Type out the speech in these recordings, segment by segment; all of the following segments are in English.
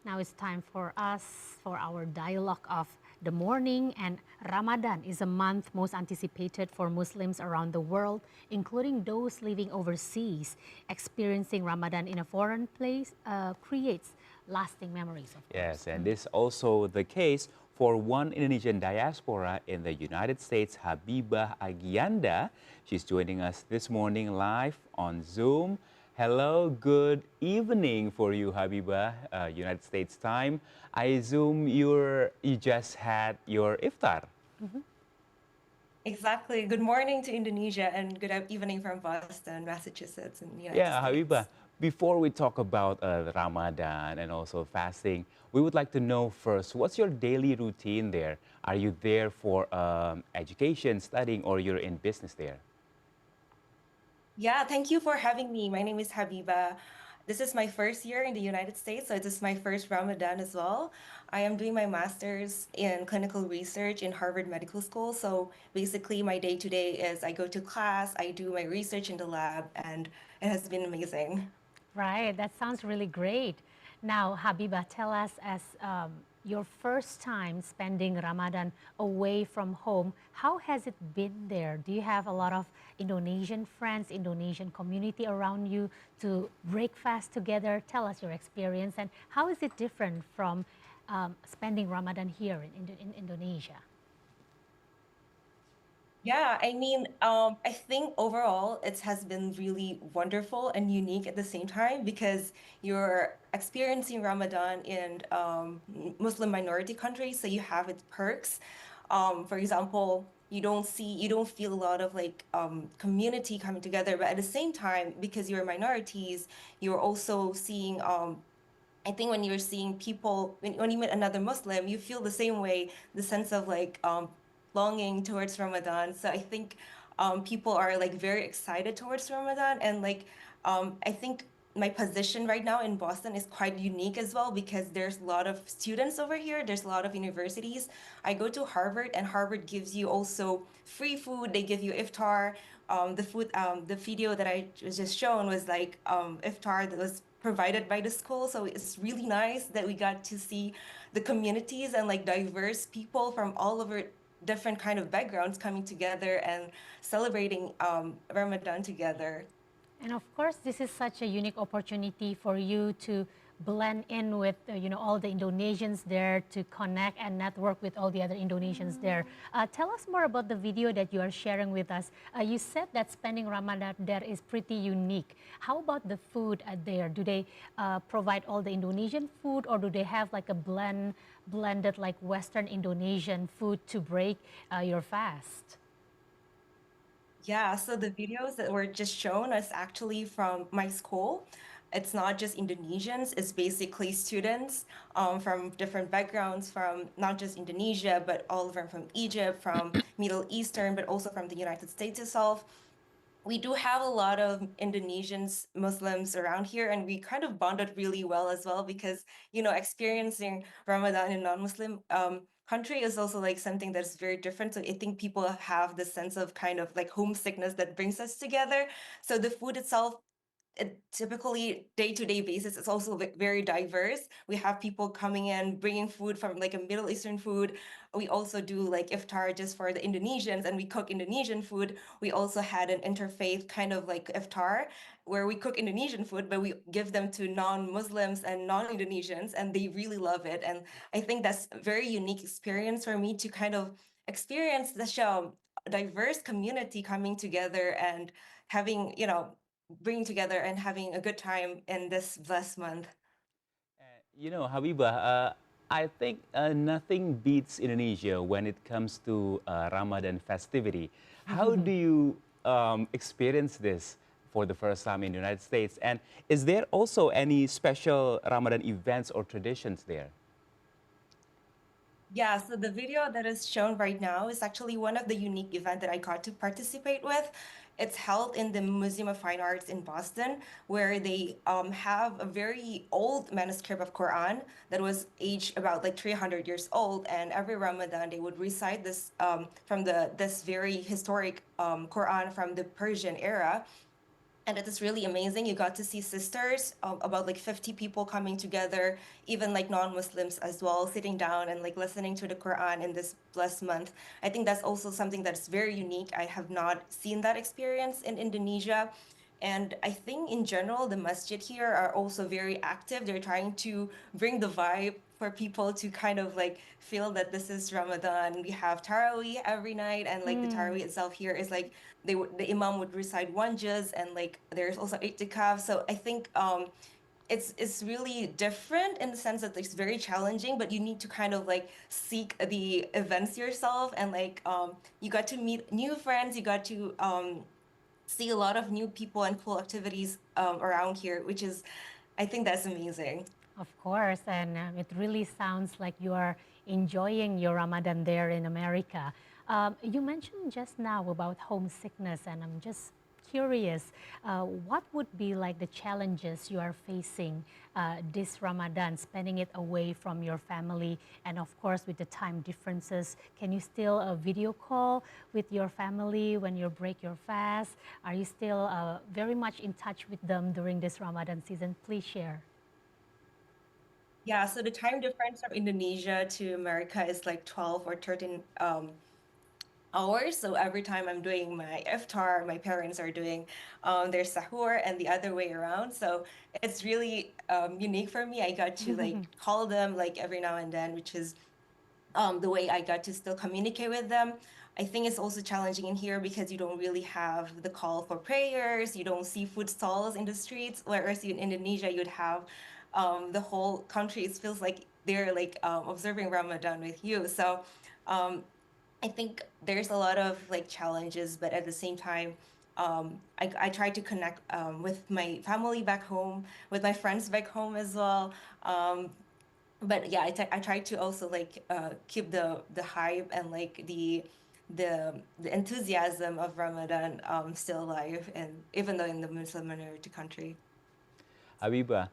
Now it's time for us for our dialogue of the morning. And Ramadan is a month most anticipated for Muslims around the world, including those living overseas. Experiencing Ramadan in a foreign place creates lasting memories, of course. Yes, and this also the case for one Indonesian diaspora in the United States, Habibah Agianda. She's joining us this morning live on Zoom. Hello, good evening for you, Habibah, United States time. I assume you just had your iftar. Mhm. Exactly. Good morning to Indonesia and good evening from Boston, Massachusetts, in the United Yeah, States. Habibah, before we talk about Ramadan and also fasting, we would like to know first, what's your daily routine there? Are you there for education, studying, or you're in business there? Yeah, thank you for having me. My name is Habiba. This is my first year in the United States, so this is my first Ramadan as well. I am doing my master's in clinical research in Harvard Medical School. So basically, my day to day is I go to class, I do my research in the lab, and it has been amazing. Right, that sounds really great. Now, Habiba, tell us as your first time spending Ramadan away from home, how has it been there? Do you have a lot of Indonesian friends, Indonesian community around you to break fast together? Tell us your experience and how is it different from spending Ramadan here in Indonesia? Yeah, I think overall it has been really wonderful and unique at the same time because you're experiencing Ramadan in Muslim minority countries, so you have its perks. For example, you don't feel a lot of like community coming together, but at the same time, because you're minorities, you're also seeing I think when you're seeing people, when you meet another Muslim, you feel the same way, the sense of like longing towards Ramadan. So I think people are like very excited towards Ramadan. And like, I think my position right now in Boston is quite unique as well because there's a lot of students over here. There's a lot of universities. I go to Harvard, and Harvard gives you also free food. They give you iftar. The video that I was just shown was like iftar that was provided by the school. So it's really nice that we got to see the communities and like diverse people from all over different kind of backgrounds coming together and celebrating Ramadan together. And of course, this is such a unique opportunity for you to blend in with all the Indonesians there, to connect and network with all the other Indonesians there. Tell us more about the video that you are sharing with us. You said that spending Ramadan there is pretty unique. How about the food there? Do they provide all the Indonesian food, or do they have like a blended like Western Indonesian food to break your fast? Yeah, so the videos that were just shown is actually from my school. It's not just Indonesians, it's basically students from different backgrounds, from not just Indonesia, but all of them from Egypt, from Middle Eastern, but also from the United States itself. We do have a lot of Indonesians, Muslims around here, and we kind of bonded really well as well because, experiencing Ramadan in non-Muslim country is also like something that's very different. So I think people have the sense of kind of like homesickness that brings us together. So the food itself, it typically day-to-day basis it's also very diverse. We have people coming in bringing food from like a Middle Eastern food. We also do like iftar just for the Indonesians and we cook Indonesian food. We also had an interfaith kind of like iftar where we cook Indonesian food but we give them to non-Muslims and non-Indonesians and they really love it. And I think that's a very unique experience for me to kind of experience the show diverse community coming together and having bringing together and having a good time in this blessed month. Habibah, I think nothing beats Indonesia when it comes to Ramadan festivity. How do you experience this for the first time in the United States? And is there also any special Ramadan events or traditions there? Yeah, so the video that is shown right now is actually one of the unique events that I got to participate with. It's held in the Museum of Fine Arts in Boston, where they have a very old manuscript of Quran that was aged about like 300 years old. And every Ramadan, they would recite this from this very historic Quran from the Persian era. and it is really amazing. You got to see sisters, about like 50 people coming together, even like non-Muslims as well, sitting down and like listening to the Quran in this blessed month. I think that's also something that's very unique. I have not seen that experience in Indonesia. And I think in general, the masjid here are also very active. They're trying to bring the vibe for people to kind of like feel that this is Ramadan. We have Taraweeh every night, and like the Mm. Taraweeh itself here is like the imam would recite one juz, and like there's also itikaf. So I think it's really different in the sense that it's very challenging, but you need to kind of like seek the events yourself, and like you got to meet new friends, you got to see a lot of new people and cool activities around here, which is, I think that's amazing. Of course, and it really sounds like you are enjoying your Ramadan there in America. You mentioned just now about homesickness, and I'm just curious, what would be like the challenges you are facing this Ramadan, spending it away from your family, and of course with the time differences? Can you still video call with your family when you break your fast? Are you still very much in touch with them during this Ramadan season? Please share. Yeah, so the time difference from Indonesia to America is like 12 or 13 hours. So every time I'm doing my iftar, my parents are doing their sahur, and the other way around. So it's really unique for me. I got to like call them like every now and then, which is the way I got to still communicate with them. I think it's also challenging in here because you don't really have the call for prayers. You don't see food stalls in the streets, whereas in Indonesia you'd have the whole country. It feels like they're like observing Ramadan with you. So um, I think there's a lot of like challenges, but at the same time, I try to connect with my family back home, with my friends back home as well. Um, but yeah, I try to also like keep the hype and like the enthusiasm of Ramadan still alive, and even though in the Muslim minority country. Abiba,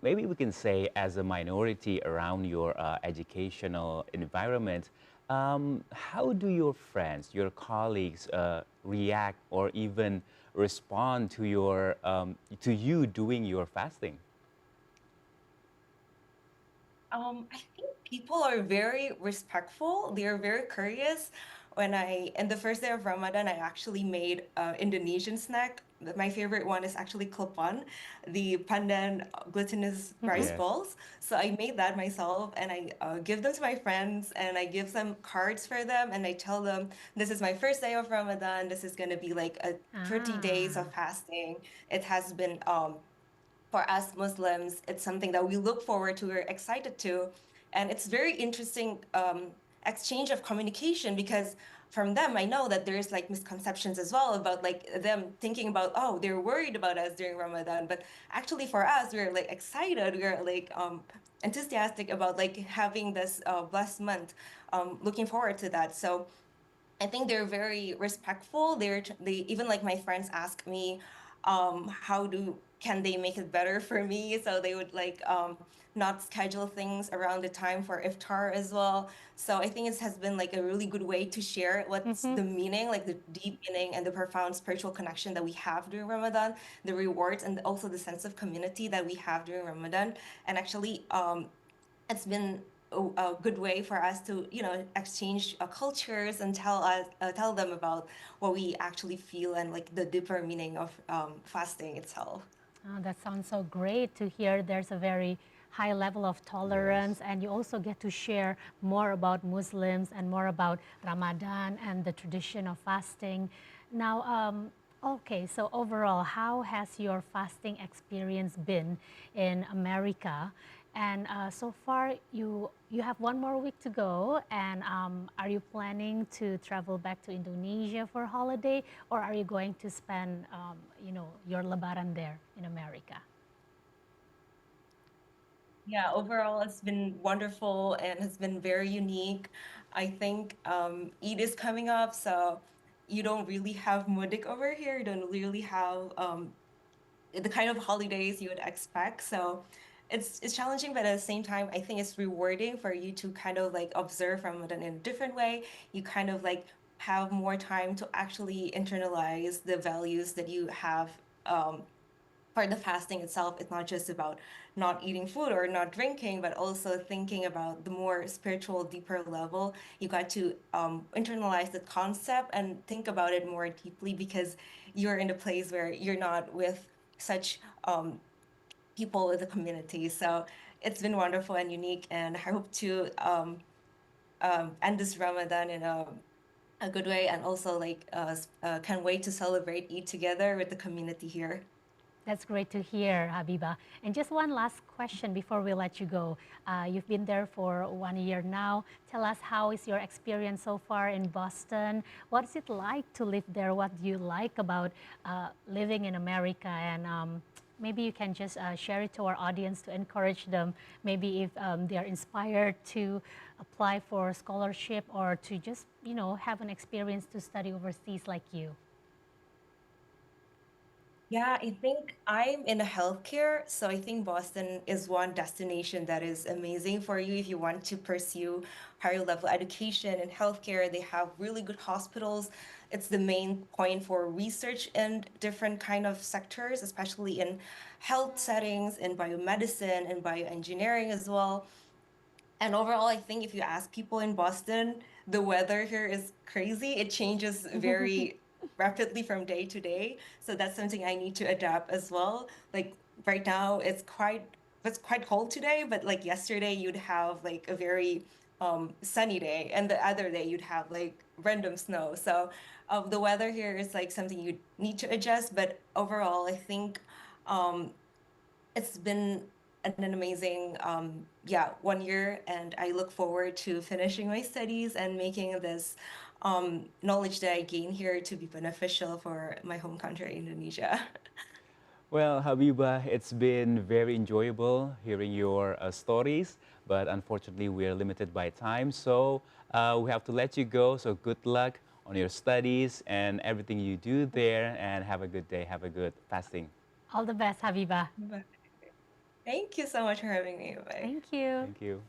maybe we can say as a minority around your educational environment, how do your friends, your colleagues react or even respond to your to you doing your fasting? I think people are very respectful. They are very curious. In the first day of Ramadan, I actually made Indonesian snack. My favorite one is actually klepan, the pandan glutinous Mhm. rice Yes. balls. So I made that myself, and I give them to my friends, and I give them cards for them, and I tell them this is my first day of Ramadan. This is gonna be like a 30 days Ah. of fasting. It has been for us Muslims, it's something that we look forward to, we're excited to. And it's very interesting exchange of communication, because from them, I know that there's like misconceptions as well about like them thinking about, oh, they're worried about us during Ramadan. But actually for us, we're like excited, we're like enthusiastic about like having this blessed month, looking forward to that. So I think they're very respectful. They even like my friends ask me, how do can they make it better for me? So they would like not schedule things around the time for iftar as well. So I think it has been like a really good way to share what's Mhm. the meaning, like the deep meaning and the profound spiritual connection that we have during Ramadan, the rewards and also the sense of community that we have during Ramadan. And actually, it's been a good way for us to, exchange cultures and tell them about what we actually feel and like the deeper meaning of fasting itself. Oh, that sounds so great to hear. There's a very high level of Yes. tolerance, and you also get to share more about Muslims and more about Ramadan and the tradition of fasting. Now, okay, so overall, how has your fasting experience been in America? And so far, you have one more week to go. And are you planning to travel back to Indonesia for holiday, or are you going to spend, your Lebaran there in America? Yeah, overall, it's been wonderful and has been very unique. I think Eid is coming up, so you don't really have Mudik over here. You don't really have the kind of holidays you would expect. So it's challenging, but at the same time, I think it's rewarding for you to kind of like observe Ramadan in a different way. You kind of like have more time to actually internalize the values that you have for the fasting itself, it's not just about not eating food or not drinking, but also thinking about the more spiritual, deeper level. You got to internalize the concept and think about it more deeply because you're in a place where you're not with such people in the community. So it's been wonderful and unique, and I hope to end this Ramadan in a good way, and also like can't wait to celebrate Eid together with the community here. That's great to hear, Habiba. And just one last question before we let you go. You've been there for 1 year now. Tell us, how is your experience so far in Boston? What is it like to live there? What do you like about living in America? And maybe you can just share it to our audience to encourage them. Maybe if they are inspired to apply for scholarship or to just, have an experience to study overseas like you. Yeah, I think I'm in healthcare, so I think Boston is one destination that is amazing for you if you want to pursue higher level education in healthcare. They have really good hospitals. It's the main point for research in different kind of sectors, especially in health settings, in biomedicine, and bioengineering as well. And overall, I think if you ask people in Boston, the weather here is crazy. It changes very rapidly from day to day. So that's something I need to adapt as well. Like right now, it's quite cold today, but like yesterday you'd have like a very sunny day, and the other day you'd have like random snow. So the weather here is like something you need to adjust. But overall, I think um, it's been an amazing, yeah, 1 year, and I look forward to finishing my studies and making this knowledge that I gain here to be beneficial for my home country, Indonesia. Well, Habiba, it's been very enjoyable hearing your stories, but unfortunately, we're limited by time. So we have to let you go. So good luck on your studies and everything you do there, and have a good day. Have a good fasting. All the best, Habiba. Bye. Thank you so much for having me. Bye. Thank you. Thank you.